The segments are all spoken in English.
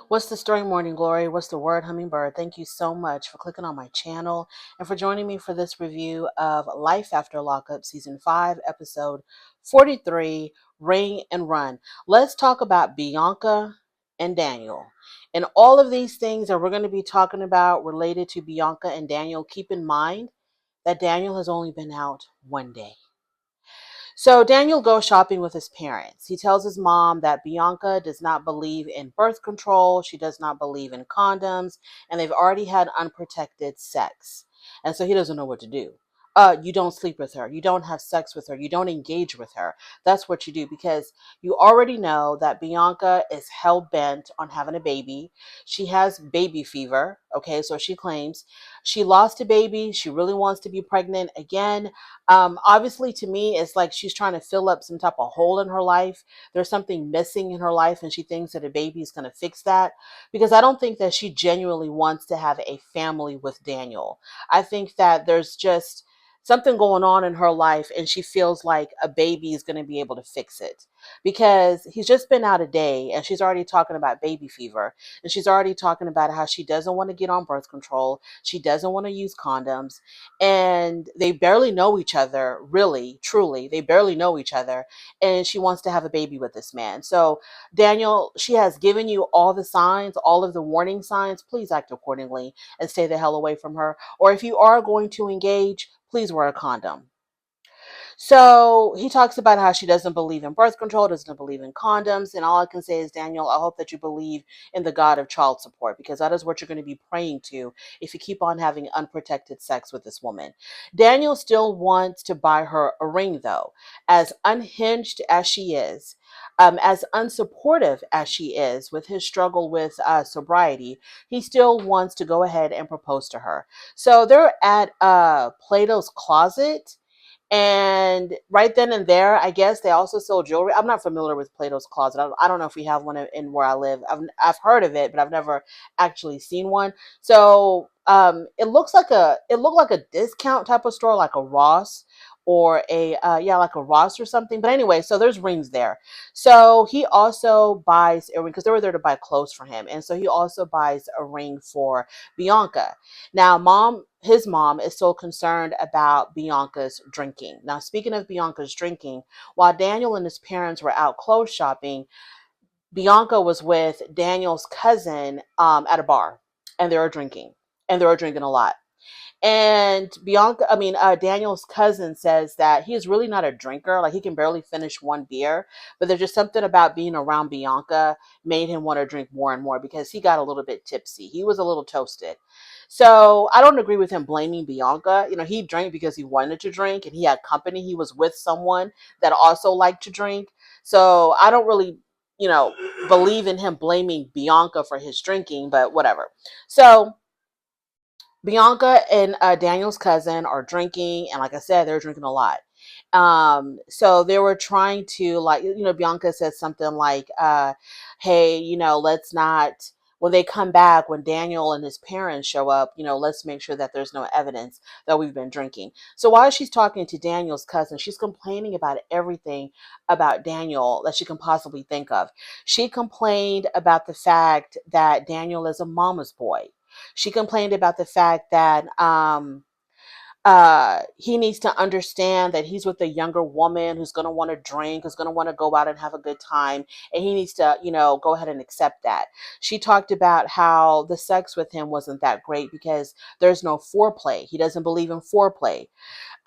What's the story, Morning Glory? What's the word, Hummingbird? Thank you so much for clicking on my channel and for joining me for this review of Life After Lockup Season 5, Episode 43, Ring and Run. Let's talk about Bianca and Daniel. And all of these things that we're going to be talking about related to Bianca and Daniel, keep in mind that Daniel has only been out one day. So Daniel goes shopping with his parents. He tells his mom that Bianca does not believe in birth control. She does not believe in condoms, and they've already had unprotected sex. And so he doesn't know what to do. You don't sleep with her. You don't have sex with her. You don't engage with her. That's what you do, because you already know that Bianca is hell bent on having a baby. She has baby fever. Okay, so she claims she lost a baby. She really wants to be pregnant again. Obviously, to me, it's like she's trying to fill up some type of hole in her life. There's something missing in her life, and she thinks that a baby is going to fix that, because I don't think that she genuinely wants to have a family with Daniel. I think that there's just something going on in her life, and she feels like a baby is going to be able to fix it, because he's just been out a day and she's already talking about baby fever, and she's already talking about how she doesn't want to get on birth control. She doesn't want to use condoms, and they barely know each other, really, truly. They barely know each other, and she wants to have a baby with this man. So, Daniel, she has given you all the signs, all of the warning signs. Please act accordingly and stay the hell away from her. Or if you are going to engage, please wear a condom. So he talks about how she doesn't believe in birth control, doesn't believe in condoms. And all I can say is, Daniel, I hope that you believe in the God of child support, because that is what you're going to be praying to if you keep on having unprotected sex with this woman. Daniel still wants to buy her a ring, though. As unhinged as she is, as unsupportive as she is with his struggle with sobriety, he still wants to go ahead and propose to her. So they're at Plato's Closet, and right then and there, I guess they also sell jewelry. I'm not familiar with Plato's Closet. I don't know if we have one in where I live. I've heard of it, but I've never actually seen one. So it looked like a discount type of store, like a Ross or a like a Ross or something. But anyway, so there's rings there. So he also buys a ring, because they were there to buy clothes for him, and so he also buys a ring for Bianca. Now, his mom is so concerned about Bianca's drinking. Now, speaking of Bianca's drinking, while Daniel and his parents were out clothes shopping, Bianca was with Daniel's cousin at a bar, and they were drinking a lot. And Daniel's cousin says that he is really not a drinker. Like, he can barely finish one beer, but there's just something about being around Bianca made him want to drink more and more, because he got a little bit tipsy. He was a little toasted. So I don't agree with him blaming Bianca. He drank because he wanted to drink, and he had company. He was with someone that also liked to drink. So I don't really, believe in him blaming Bianca for his drinking, but whatever. So Bianca and Daniel's cousin are drinking, and like I said, they're drinking a lot. So they were trying to, like, Bianca said something like, "Hey, let's not." When they come back, when Daniel and his parents show up, let's make sure that there's no evidence that we've been drinking. So while she's talking to Daniel's cousin, she's complaining about everything about Daniel that she can possibly think of. She complained about the fact that Daniel is a mama's boy. She complained about the fact that he needs to understand that he's with a younger woman who's going to want to drink, who's going to want to go out and have a good time, and he needs to, go ahead and accept that. She talked about how the sex with him wasn't that great because there's no foreplay. He doesn't believe in foreplay.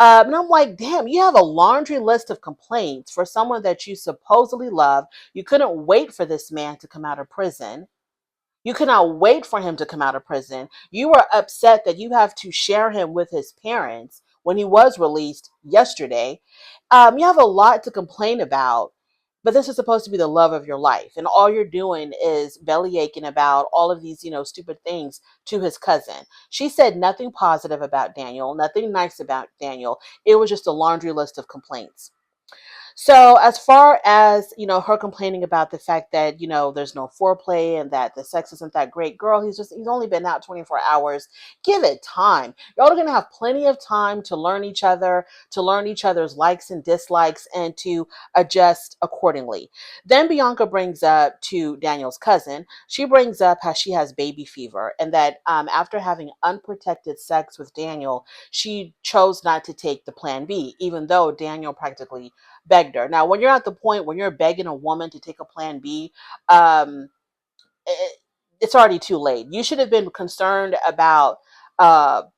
And I'm like, damn, you have a laundry list of complaints for someone that you supposedly love. You couldn't wait for this man to come out of prison. You cannot wait for him to come out of prison. You are upset that you have to share him with his parents when he was released yesterday. You have a lot to complain about, but this is supposed to be the love of your life. And all you're doing is belly aching about all of these, stupid things to his cousin. She said nothing positive about Daniel, nothing nice about Daniel. It was just a laundry list of complaints. So as far as, her complaining about the fact that, there's no foreplay and that the sex isn't that great, girl, he's only been out 24 hours. Give it time. Y'all are going to have plenty of time to learn each other, to learn each other's likes and dislikes, and to adjust accordingly. Then Bianca brings up to Daniel's cousin, she brings up how she has baby fever and that after having unprotected sex with Daniel, she chose not to take the plan B, even though Daniel practically begged her. Now, when you're at the point where you're begging a woman to take a plan B, um, it's already too late. You should have been concerned about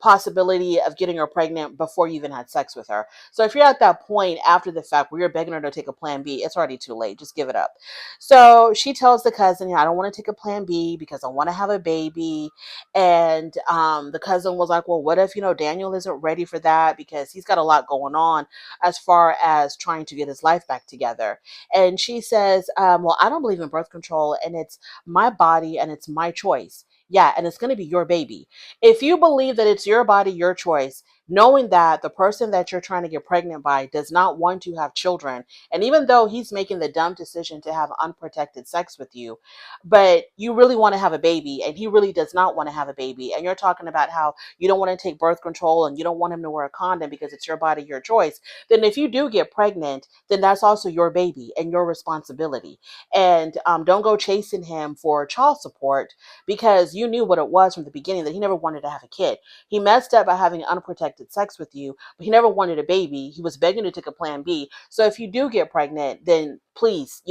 possibility of getting her pregnant before you even had sex with her. So if you're at that point after the fact where you're begging her to take a plan B, it's already too late. Just give it up. So she tells the cousin, I don't want to take a plan B because I want to have a baby. And the cousin was like, well, what if, Daniel isn't ready for that because he's got a lot going on as far as trying to get his life back together. And she says, well, I don't believe in birth control, and it's my body and it's my choice. Yeah, and it's going to be your baby. If you believe that it's your body, your choice, knowing that the person that you're trying to get pregnant by does not want to have children, and even though he's making the dumb decision to have unprotected sex with you, but you really want to have a baby and he really does not want to have a baby, and you're talking about how you don't want to take birth control and you don't want him to wear a condom because it's your body, your choice, then if you do get pregnant, then that's also your baby and your responsibility. And don't go chasing him for child support because you knew what it was from the beginning, that he never wanted to have a kid. He messed up by having unprotected sex with you, but he never wanted a baby. He was begging to take a plan B. So if you do get pregnant, then please,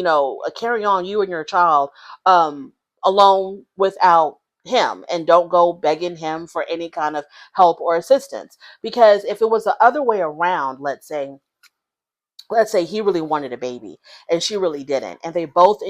carry on you and your child alone without him, and don't go begging him for any kind of help or assistance. Because if it was the other way around, let's say he really wanted a baby and she really didn't, and they both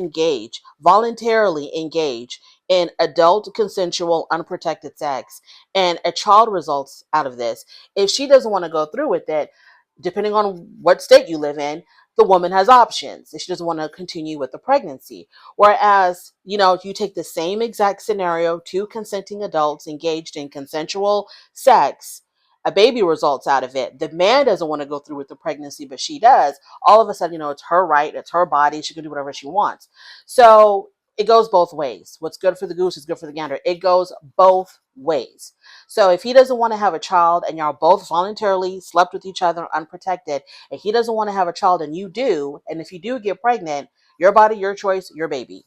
voluntarily engage in adult consensual unprotected sex, and a child results out of this, if she doesn't want to go through with it, depending on what state you live in, the woman has options if she doesn't want to continue with the pregnancy. Whereas, if you take the same exact scenario, two consenting adults engaged in consensual sex, a baby results out of it. The man doesn't want to go through with the pregnancy, but she does. All of a sudden, it's her right, it's her body, she can do whatever she wants. So it goes both ways. What's good for the goose is good for the gander. It goes both ways. So if he doesn't want to have a child and y'all both voluntarily slept with each other unprotected, and he doesn't want to have a child and you do, and if you do get pregnant, your body, your choice, your baby.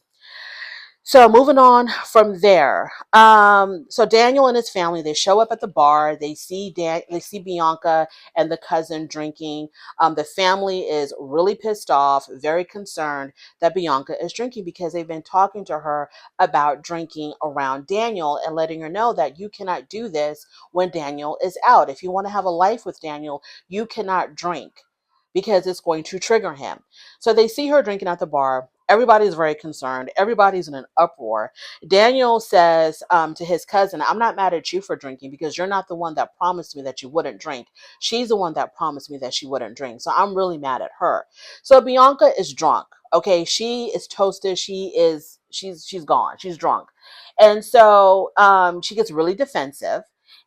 So moving on from there. So Daniel and his family, they show up at the bar. They see Bianca and the cousin drinking. The family is really pissed off, very concerned that Bianca is drinking because they've been talking to her about drinking around Daniel and letting her know that you cannot do this when Daniel is out. If you want to have a life with Daniel, you cannot drink because it's going to trigger him. So they see her drinking at the bar. Everybody's very concerned. Everybody's in an uproar. Daniel says to his cousin, I'm not mad at you for drinking because you're not the one that promised me that you wouldn't drink. She's the one that promised me that she wouldn't drink. So I'm really mad at her. So Bianca is drunk. Okay, she is toasted. She's gone. She's drunk. And so she gets really defensive.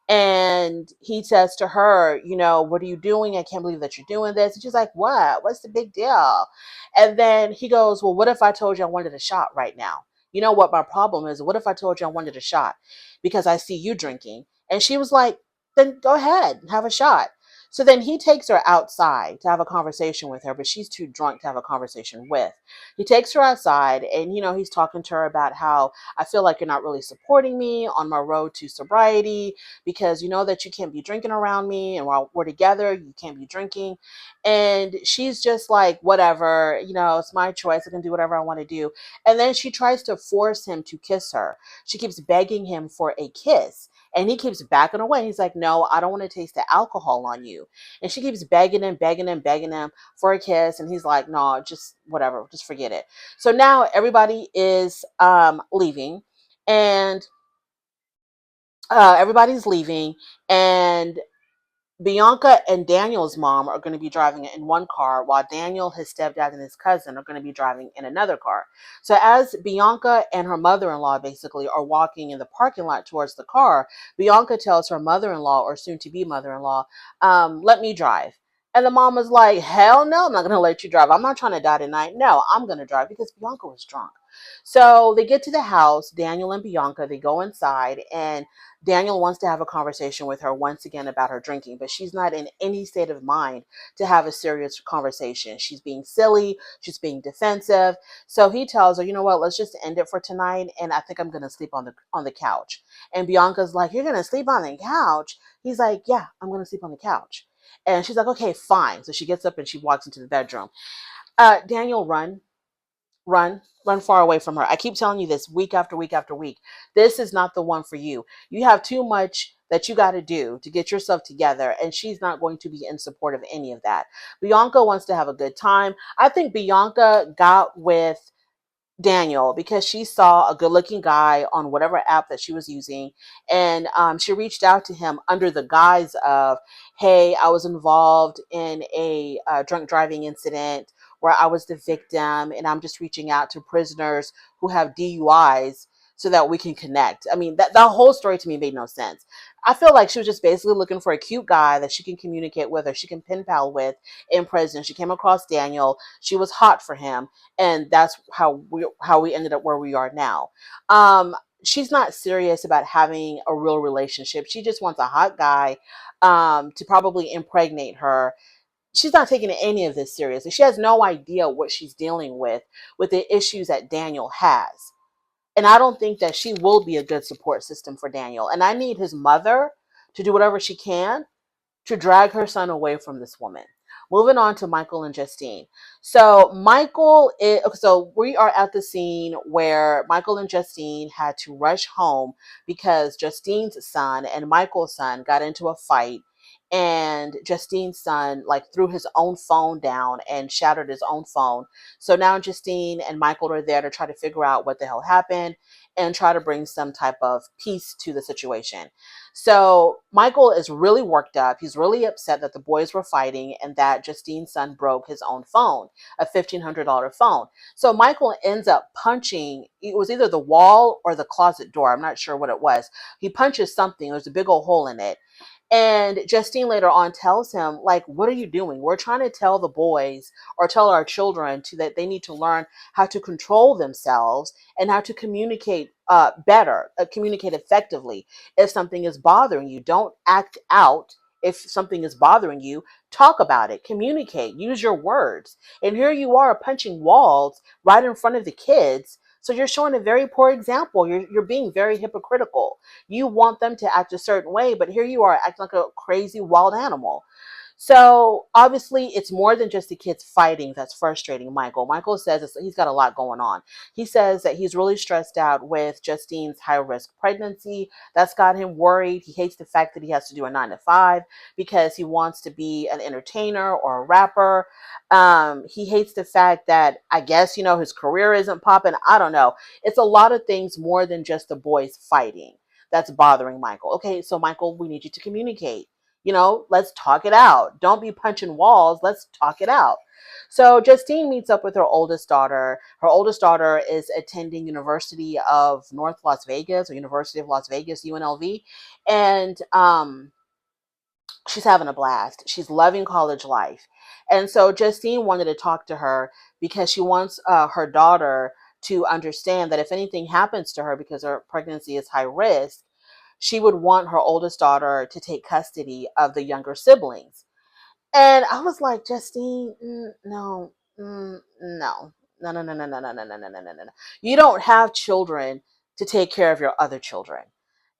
And he says to her, what are you doing? I can't believe that you're doing this. And she's like, what? What's the big deal? And then he goes, well, what if I told you I wanted a shot right now? You know what my problem is? What if I told you I wanted a shot because I see you drinking? And she was like, then go ahead and have a shot. So then he takes her outside to have a conversation with her, but she's too drunk to have a conversation with. He takes her outside and, he's talking to her about how I feel like you're not really supporting me on my road to sobriety because you know that you can't be drinking around me, and while we're together, you can't be drinking. And she's just like, whatever, it's my choice. I can do whatever I want to do. And then she tries to force him to kiss her. She keeps begging him for a kiss. And he keeps backing away. He's like, no, I don't want to taste the alcohol on you. And she keeps begging him, begging him, begging him for a kiss. And he's like, no, just whatever, just forget it. So now everybody is leaving. And everybody's leaving. And Bianca and Daniel's mom are going to be driving in one car, while Daniel, his stepdad, and his cousin are going to be driving in another car. So as Bianca and her mother-in-law basically are walking in the parking lot towards the car, Bianca tells her mother-in-law, or soon-to-be mother-in-law, let me drive. And the mom was like, hell no, I'm not going to let you drive. I'm not trying to die tonight. No, I'm going to drive because Bianca was drunk. So they get to the house, Daniel and Bianca, they go inside, and Daniel wants to have a conversation with her once again about her drinking, but she's not in any state of mind to have a serious conversation. She's being silly, she's being defensive. So he tells her, you know what, let's just end it for tonight, and I think I'm going to sleep on the couch. And Bianca's like, you're going to sleep on the couch? He's like, yeah, I'm going to sleep on the couch. And she's like, okay, fine. So she gets up and she walks into the bedroom. Daniel, run far away from her. I keep telling you this week after week after week. This is not the one for you. You have too much that you got to do to get yourself together, and she's not going to be in support of any of that. Bianca wants to have a good time. I think Bianca got with Daniel because she saw a good looking guy on whatever app that she was using. And she reached out to him under the guise of, hey, I was involved in a drunk driving incident where I was the victim, and I'm just reaching out to prisoners who have DUIs so that we can connect. I mean, that whole story to me made no sense. I feel like she was just basically looking for a cute guy that she can communicate with or she can pen pal with in prison. She came across Daniel. She was hot for him, and that's how we ended up where we are now. She's not serious about having a real relationship. She just wants a hot guy to probably impregnate her. She's not taking any of this seriously. She has no idea what she's dealing with the issues that Daniel has. And I don't think that she will be a good support system for Daniel. And I need his mother to do whatever she can to drag her son away from this woman. Moving on to Michael and Justine. So we are at the scene where Michael and Justine had to rush home because Justine's son and Michael's son got into a fight, and Justine's son like threw his own phone down and shattered his own phone. So now Justine and Michael are there to try to figure out what the hell happened and try to bring some type of peace to the situation. So Michael is really worked up. He's really upset that the boys were fighting and that Justine's son broke his own phone, a $1,500 phone. So Michael ends up punching, it was either the wall or the closet door. I'm not sure what it was. He punches something. There's a big old hole in it. And Justine later on tells him, like, what are you doing? We're trying to tell the boys or tell our children that they need to learn how to control themselves and how to communicate better, communicate effectively. If something is bothering you, don't act out. If something is bothering you, talk about it, communicate, use your words. And here you are punching walls right in front of the kids. So you're showing a very poor example. You're being very hypocritical. You want them to act a certain way, but here you are acting like a crazy wild animal. So obviously, it's more than just the kids fighting that's frustrating Michael. Michael says he's got a lot going on. He says that he's really stressed out with Justine's high risk pregnancy. That's got him worried. He hates the fact that he has to do a 9 to 5 because he wants to be an entertainer or a rapper. He hates the fact that, I guess, his career isn't popping. I don't know. It's a lot of things more than just the boys fighting that's bothering Michael. Okay, so Michael, we need you to communicate. Let's talk it out. Don't be punching walls. Let's talk it out. So Justine meets up with her oldest daughter. Her oldest daughter is attending University of North Las Vegas or University of Las Vegas, UNLV. And she's having a blast. She's loving college life. And so Justine wanted to talk to her because she wants her daughter to understand that if anything happens to her because her pregnancy is high risk, she would want her oldest daughter to take custody of the younger siblings. And I was like, Justine, no, no, no, no, no, no, no, no, no, no, no, no, no, no. You don't have children to take care of your other children.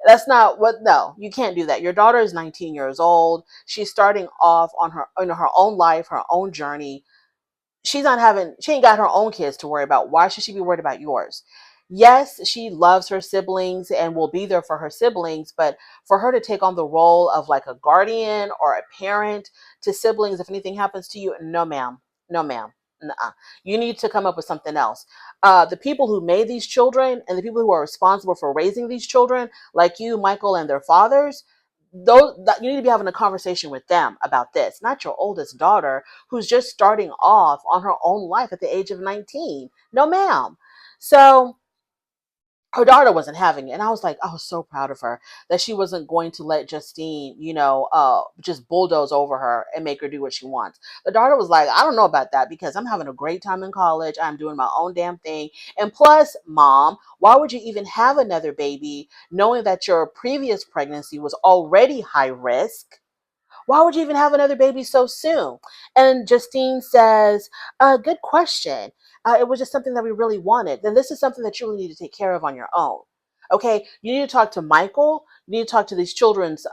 That's not what, no, you can't do that. Your daughter is 19 years old. She's starting off on her own life, her own journey. She ain't got her own kids to worry about. Why should she be worried about yours? Yes, she loves her siblings and will be there for her siblings, but for her to take on the role of like a guardian or a parent to siblings, if anything happens to you, no, ma'am. No, ma'am. Nuh-uh. You need to come up with something else. The people who made these children and the people who are responsible for raising these children, like you, Michael, and their fathers, you need to be having a conversation with them about this, not your oldest daughter who's just starting off on her own life at the age of 19. No, ma'am. So her daughter wasn't having it. And I was like, I was so proud of her that she wasn't going to let Justine, just bulldoze over her and make her do what she wants. The daughter was like, I don't know about that because I'm having a great time in college. I'm doing my own damn thing. And plus, mom, why would you even have another baby knowing that your previous pregnancy was already high risk? Why would you even have another baby so soon? And Justine says, good question. It was just something that we really wanted. Then this is something that you really need to take care of on your own. Okay, you need to talk to Michael. You need to talk to these children's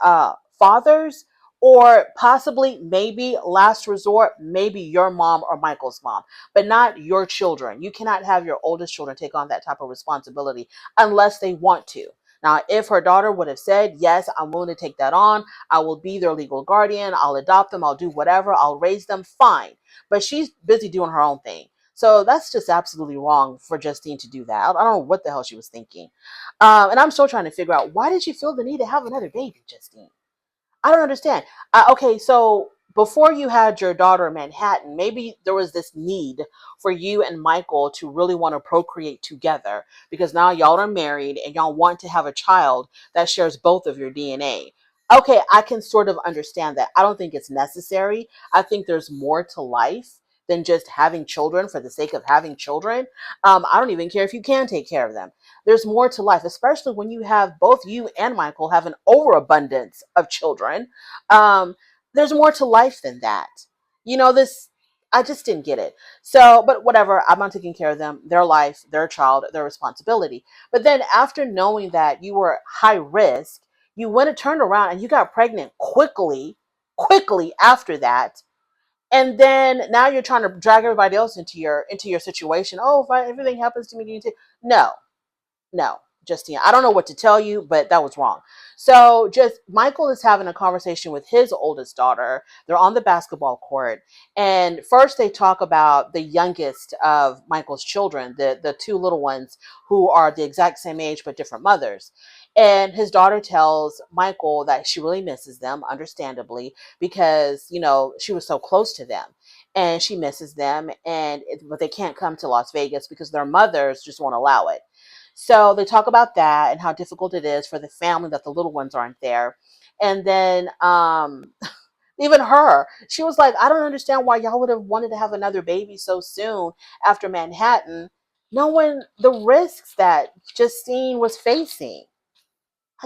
fathers, or possibly, maybe last resort, maybe your mom or Michael's mom, but not your children. You cannot have your oldest children take on that type of responsibility unless they want to. Now, if her daughter would have said, yes, I'm willing to take that on, I will be their legal guardian, I'll adopt them, I'll do whatever, I'll raise them, fine. But she's busy doing her own thing. So that's just absolutely wrong for Justine to do that. I don't know what the hell she was thinking. And I'm still trying to figure out, why did she feel the need to have another baby, Justine? I don't understand. Okay, so before you had your daughter in Manhattan, maybe there was this need for you and Michael to really want to procreate together because now y'all are married and y'all want to have a child that shares both of your DNA. Okay, I can sort of understand that. I don't think it's necessary. I think there's more to life than just having children for the sake of having children. I don't even care if you can take care of them. There's more to life, especially when you have both you and Michael have an overabundance of children. Um, there's more to life than that. This, I just didn't get it. So, but whatever, I'm not taking care of them, their life, their child, their responsibility. But then after knowing that you were high risk, you went and turned around and you got pregnant quickly after that. And then now you're trying to drag everybody else into your situation. Oh, if everything happens to me, you need to. No, Justine, I don't know what to tell you, but that was wrong. So just Michael is having a conversation with his oldest daughter. They're on the basketball court. And first they talk about the youngest of Michael's children, the two little ones who are the exact same age, but different mothers. And his daughter tells Michael that she really misses them, understandably, because, she was so close to them and she misses them. But they can't come to Las Vegas because their mothers just won't allow it. So they talk about that and how difficult it is for the family that the little ones aren't there. And then even her, she was like, I don't understand why y'all would have wanted to have another baby so soon after Manhattan, knowing the risks that Justine was facing.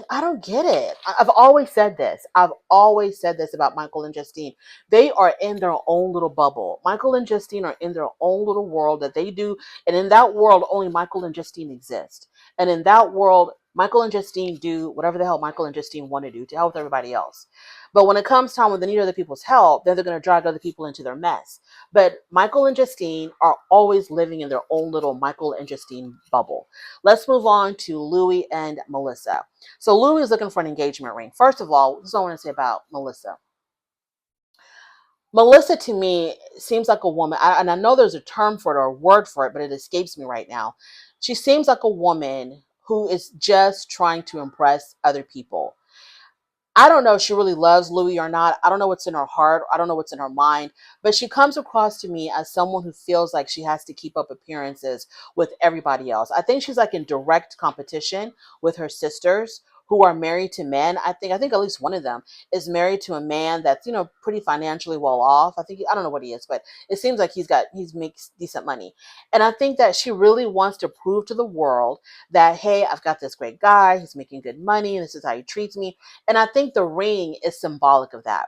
I don't get it. I've always said this. I've always said this about Michael and Justine. They are in their own little bubble. Michael and Justine are in their own little world that they do. And in that world, only Michael and Justine exist. And in that world, Michael and Justine do whatever the hell Michael and Justine want to do to help everybody else. But when it comes time when they need other people's help, then they're going to drag other people into their mess. But Michael and Justine are always living in their own little Michael and Justine bubble. Let's move on to Louie and Melissa. So Louie is looking for an engagement ring. First of all, this is what I want to say about Melissa. Melissa, to me, seems like a woman, and I know there's a term for it or a word for it, but it escapes me right now. She seems like a woman who is just trying to impress other people. I don't know if she really loves Louis or not. I don't know what's in her heart. I don't know what's in her mind. But she comes across to me as someone who feels like she has to keep up appearances with everybody else. I think she's like in direct competition with her sisters who are married to men. I think at least one of them is married to a man that's, pretty financially well off. I don't know what he is, but it seems like he makes decent money. And I think that she really wants to prove to the world that, hey, I've got this great guy, he's making good money, and this is how he treats me. And I think the ring is symbolic of that.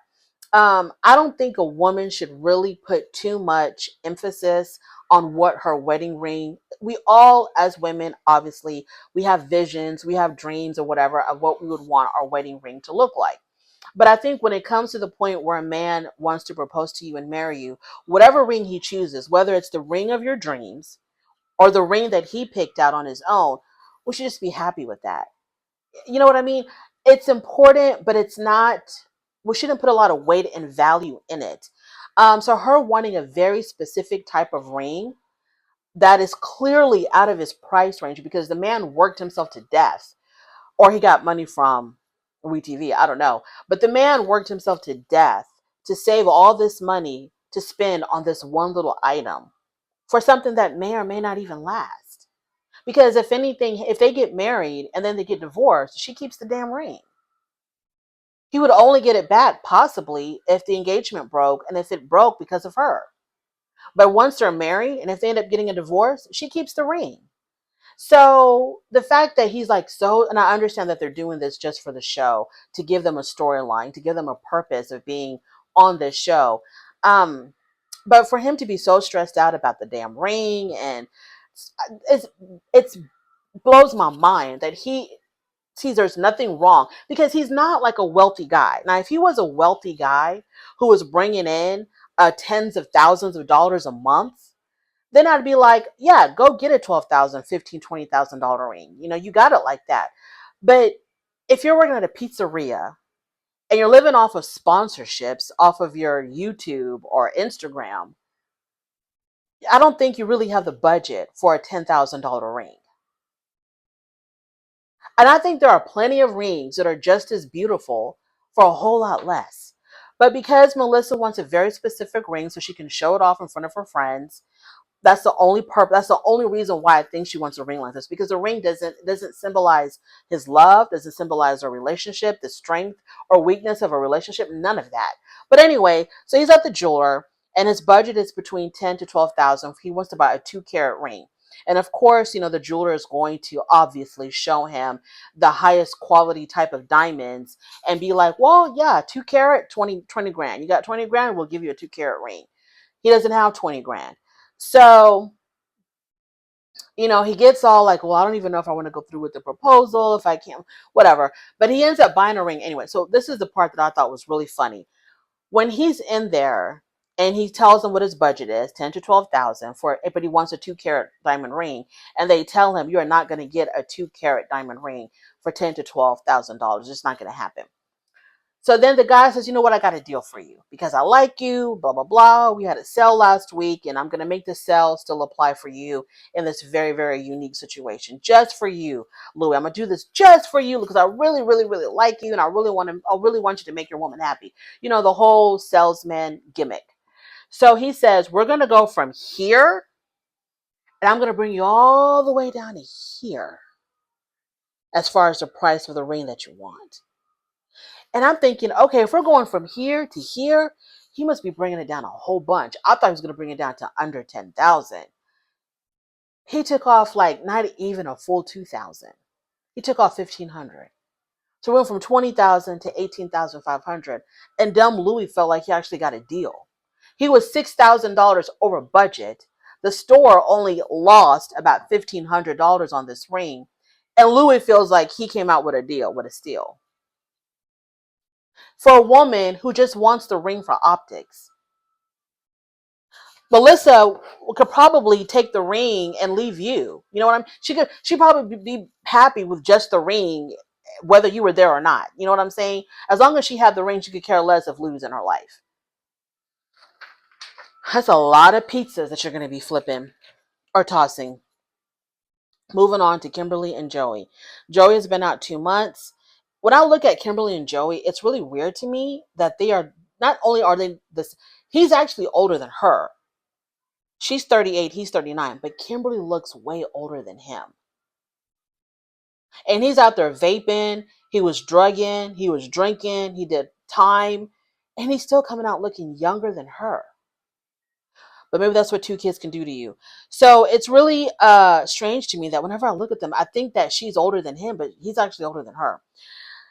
I don't think a woman should really put too much emphasis on what her wedding ring. We all, as women, obviously, we have visions, we have dreams or whatever of what we would want our wedding ring to look like. But I think when it comes to the point where a man wants to propose to you and marry you, whatever ring he chooses, whether it's the ring of your dreams or the ring that he picked out on his own, we should just be happy with that. You know what I mean? It's important, but it's not, we shouldn't put a lot of weight and value in it. So her wanting a very specific type of ring that is clearly out of his price range because the man worked himself to death or he got money from WeTV, I don't know. But the man worked himself to death to save all this money to spend on this one little item for something that may or may not even last. Because if anything, if they get married and then they get divorced, she keeps the damn ring. He would only get it back possibly if the engagement broke and if it broke because of her. But once they're married and if they end up getting a divorce, she keeps the ring. So the fact that he's like so, and I understand that they're doing this just for the show to give them a storyline, to give them a purpose of being on this show. Um, but for him to be so stressed out about the damn ring and it's it's blows my mind that he sees there's nothing wrong because he's not like a wealthy guy. Now, if he was a wealthy guy who was bringing in tens of thousands of dollars a month, then I'd be like, yeah, go get a $12,000, $15,000, $20,000 ring. You know, you got it like that. But if you're working at a pizzeria and you're living off of sponsorships off of your YouTube or Instagram, I don't think you really have the budget for a $10,000 ring. And I think there are plenty of rings that are just as beautiful for a whole lot less. But because Melissa wants a very specific ring so she can show it off in front of her friends, that's the only purpose. That's the only reason why I think she wants a ring like this, because the ring doesn't symbolize his love, doesn't symbolize a relationship, the strength or weakness of a relationship, none of that. But anyway, so he's at the jeweler and his budget is between 10 to 12,000. He wants to buy a 2-carat ring. And of course, you know, the jeweler is going to obviously show him the highest quality type of diamonds and be like, well, yeah, 2-carat, 20 grand. You got 20 grand, we'll give you a 2-carat ring. He doesn't have 20 grand. So, you know, he gets all like, well, I don't even know if I want to go through with the proposal, if I can, whatever. But he ends up buying a ring anyway. So this is the part that I thought was really funny. When he's in there and he tells them what his budget is, 10 to 12,000 for it, but he wants a 2-carat diamond ring. And they tell him, you're not going to get a 2-carat diamond ring for 10 to $12,000. It's not going to happen. So then the guy says, you know what, I got a deal for you because I like you, blah, blah, blah. We had a sale last week and I'm going to make the sale still apply for you in this very, very unique situation. Just for you, Louie. I'm going to do this just for you because I really, really, really like you and I really want you to make your woman happy. You know, the whole salesman gimmick. So he says, we're going to go from here and I'm going to bring you all the way down to here as far as the price of the ring that you want. And I'm thinking, okay, if we're going from here to here, he must be bringing it down a whole bunch. I thought he was going to bring it down to under 10,000. He took off like not even a full 2,000. He took off 1,500. So we went from 20,000 to 18,500. And dumb Louie felt like he actually got a deal. He was $6,000 over budget. The store only lost about $1,500 on this ring. And Louie feels like he came out with a deal, with a steal. For a woman who just wants the ring for optics. Melissa could probably take the ring and leave you. You know what she'd probably be happy with just the ring, whether you were there or not. You know what I'm saying? As long as she had the ring, she could care less if Lou's in her life. That's a lot of pizzas that you're going to be flipping or tossing. Moving on to Kimberly and Joey. Joey has been out 2 months. When I look at Kimberly and Joey, it's really weird to me that they are, not only are they this, he's actually older than her. She's 38, he's 39, but Kimberly looks way older than him. And he's out there vaping, he was drugging, he was drinking, he did time, and he's still coming out looking younger than her. But maybe that's what 2 kids can do to you. So it's really strange to me that whenever I look at them, I think that she's older than him, but he's actually older than her.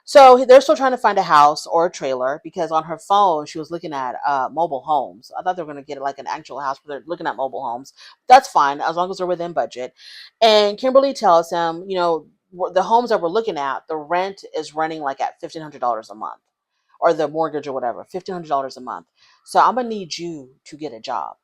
So they're still trying to find a house or a trailer because on her phone, she was looking at mobile homes. I thought they were going to get like an actual house, but they're looking at mobile homes. That's fine as long as they're within budget. And Kimberly tells him, you know, the homes that we're looking at, the rent is running like at $1,500 a month or the mortgage or whatever, $1,500 a month. So I'm going to need you to get a job.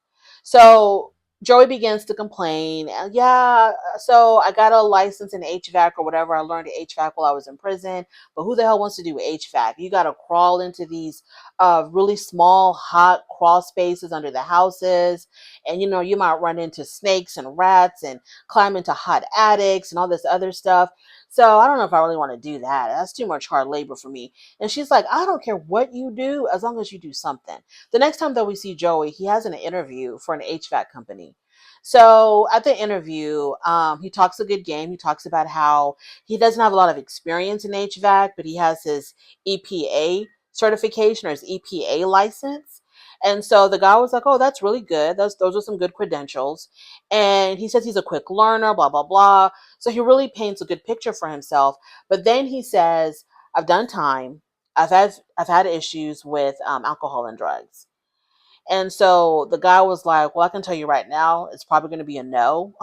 So Joey begins to complain. Yeah, so I got a license in HVAC or whatever. I learned HVAC while I was in prison. But who the hell wants to do HVAC? You got to crawl into these really small, hot crawl spaces under the houses. And, you know, you might run into snakes and rats and climb into hot attics and all this other stuff. So I don't know if I really want to do that. That's too much hard labor for me. And she's like, I don't care what you do as long as you do something. The next time that we see Joey, he has an interview for an HVAC company. So at the interview, he talks a good game. He talks about how he doesn't have a lot of experience in HVAC, but he has his EPA certification or his EPA license. And so the guy was like, "Oh, that's really good. Those are some good credentials." And he says he's a quick learner, blah blah blah. So he really paints a good picture for himself. But then he says, "I've done time. I've had issues with alcohol and drugs." And so the guy was like, "Well, I can tell you right now, it's probably going to be a no,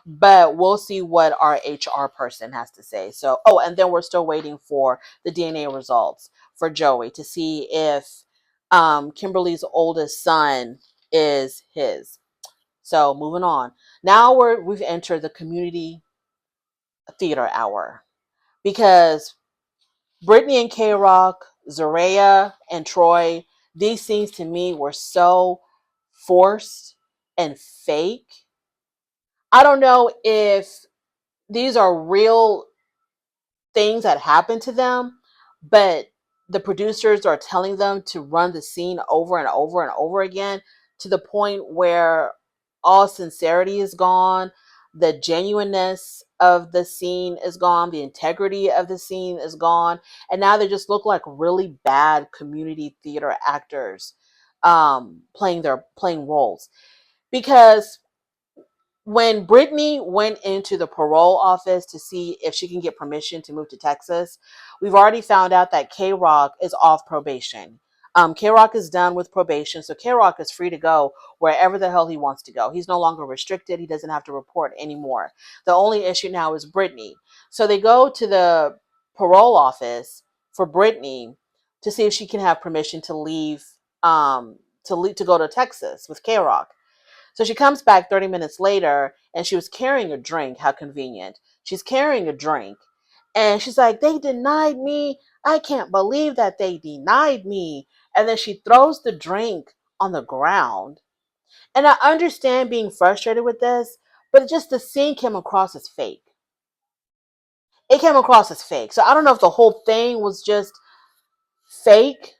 but we'll see what our HR person has to say." So, oh, and then we're still waiting for the DNA results for Joey to see if Kimberly's oldest son is his. So, moving on. Now we've entered the community theater hour because Britney and Kerok, Zeruiah and Troy, these scenes to me were so forced and fake. I don't know if these are real things that happen to them, but the producers are telling them to run the scene over and over and over again to the point where all sincerity is gone, the genuineness of the scene is gone, the integrity of the scene is gone, and now they just look like really bad community theater actors playing roles. Because when Brittany went into the parole office to see if she can get permission to move to Texas, we've already found out that K-Rock is off probation. K-Rock is done with probation, so K-Rock is free to go wherever the hell he wants to go. He's no longer restricted. He doesn't have to report anymore. The only issue now is Brittany. So they go to the parole office for Brittany to see if she can have permission to leave, to go to Texas with K-Rock. So she comes back 30 minutes later and she was carrying a drink. How convenient. She's carrying a drink. And she's like, "They denied me. I can't believe that they denied me." And then she throws the drink on the ground. And I understand being frustrated with this, but just the scene came across as fake. It came across as fake. So I don't know if the whole thing was just fake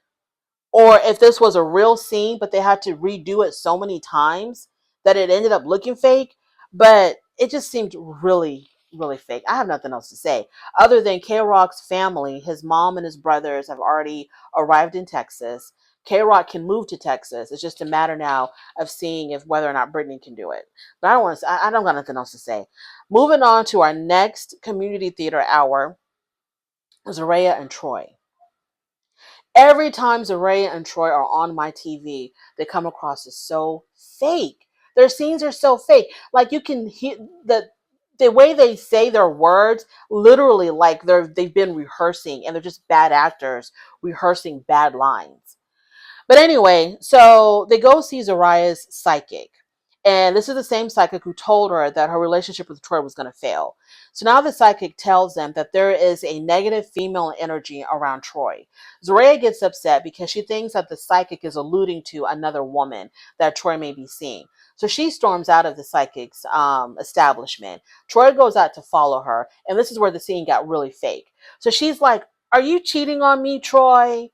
or if this was a real scene, but they had to redo it so many times that it ended up looking fake. But it just seemed really, really fake. I have nothing else to say other than K Rock's family, his mom and his brothers have already arrived in Texas. K Rock can move to Texas. It's just a matter now of seeing if whether or not Brittany can do it. But I don't want to. I don't got nothing else to say. Moving on to our next community theater hour, Zeruiah and Troy. Every time Zeruiah and Troy are on my TV, they come across as so fake. Their scenes are so fake. Like you can hear the way they say their words, literally like they've been rehearsing and they're just bad actors rehearsing bad lines. But anyway, so they go see Zeruiah's psychic. And this is the same psychic who told her that her relationship with Troy was going to fail. So now the psychic tells them that there is a negative female energy around Troy. Zeruiah gets upset because she thinks that the psychic is alluding to another woman that Troy may be seeing. So she storms out of the psychic's establishment. Troy goes out to follow her. And this is where the scene got really fake. So she's like, "Are you cheating on me, Troy?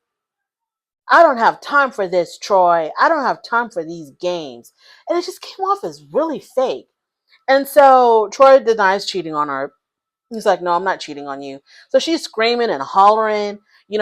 I don't have time for this, Troy. I don't have time for these games." And it just came off as really fake. And so Troy denies cheating on her. He's like, "No, I'm not cheating on you." So she's screaming and hollering,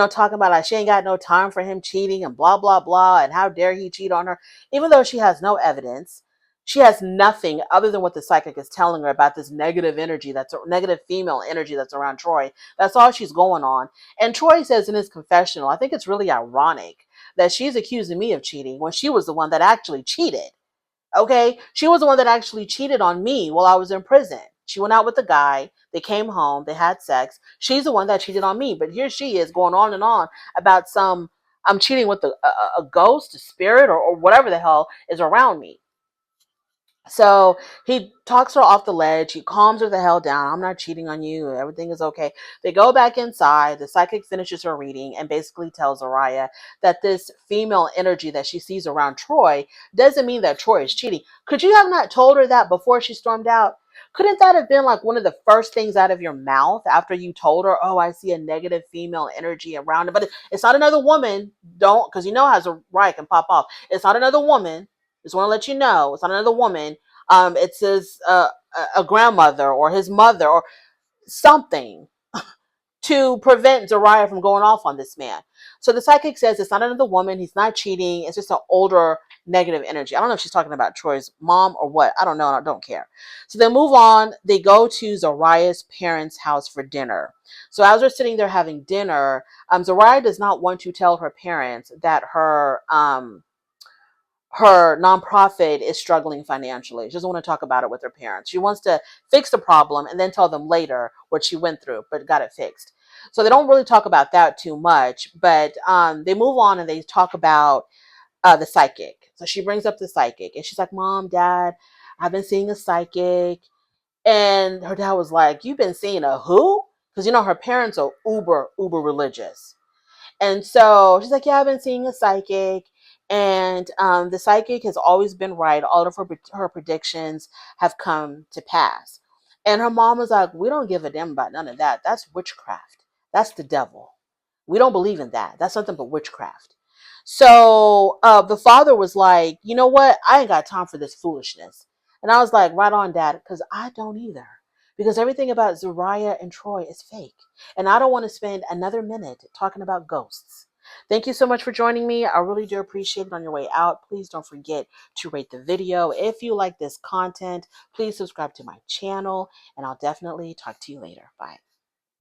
talking about like she ain't got no time for him cheating and blah, blah, blah. And how dare he cheat on her, even though she has no evidence. She has nothing other than what the psychic is telling her about this negative energy, that's a negative female energy that's around Troy. That's all she's going on. And Troy says in his confessional, I think it's really ironic that she's accusing me of cheating when she was the one that actually cheated. Okay, she was the one that actually cheated on me while I was in prison. She went out with the guy. They came home. They had sex. She's the one that cheated on me. But here she is going on and on about I'm cheating with a ghost, a spirit, or whatever the hell is around me. So he talks her off the ledge. He calms her the hell down. "I'm not cheating on you. Everything is okay." They go back inside. The psychic finishes her reading and basically tells Zeruiah that this female energy that she sees around Troy doesn't mean that Troy is cheating. Could you have not told her that before she stormed out? Couldn't that have been like one of the first things out of your mouth after you told her, "Oh, I see a negative female energy around her"? But it's not another woman. Don't, because how Zeruiah can pop off. It's not another woman. Just want to let you know, it's not another woman. It's his a grandmother or his mother or something to prevent Zeruiah from going off on this man. So the psychic says it's not another woman. He's not cheating. It's just an older negative energy. I don't know if she's talking about Troy's mom or what. I don't know. I don't care. So they move on. They go to Zeruiah's parents' house for dinner. So as they're sitting there having dinner, Zeruiah does not want to tell her parents that her nonprofit is struggling financially. She doesn't want to talk about it with her parents. She wants to fix the problem and then tell them later what she went through, but got it fixed. So they don't really talk about that too much, but they move on and they talk about the psychic. So she brings up the psychic and she's like, Mom, Dad, I've been seeing a psychic. And her dad was like, you've been seeing a who? Because, her parents are uber religious. And so she's like, yeah, I've been seeing a psychic. And the psychic has always been right. All of her predictions have come to pass. And her mom was like, we don't give a damn about none of that. That's witchcraft. That's the devil. We don't believe in that. That's nothing but witchcraft. So the father was like, you know what? I ain't got time for this foolishness. And I was like, right on, Dad, because I don't either. Because everything about Zeruiah and Troy is fake. And I don't want to spend another minute talking about ghosts. Thank you so much for joining me. I really do appreciate it. On your way out, please don't forget to rate the video. If you like this content, please subscribe to my channel, and I'll definitely talk to you later. Bye.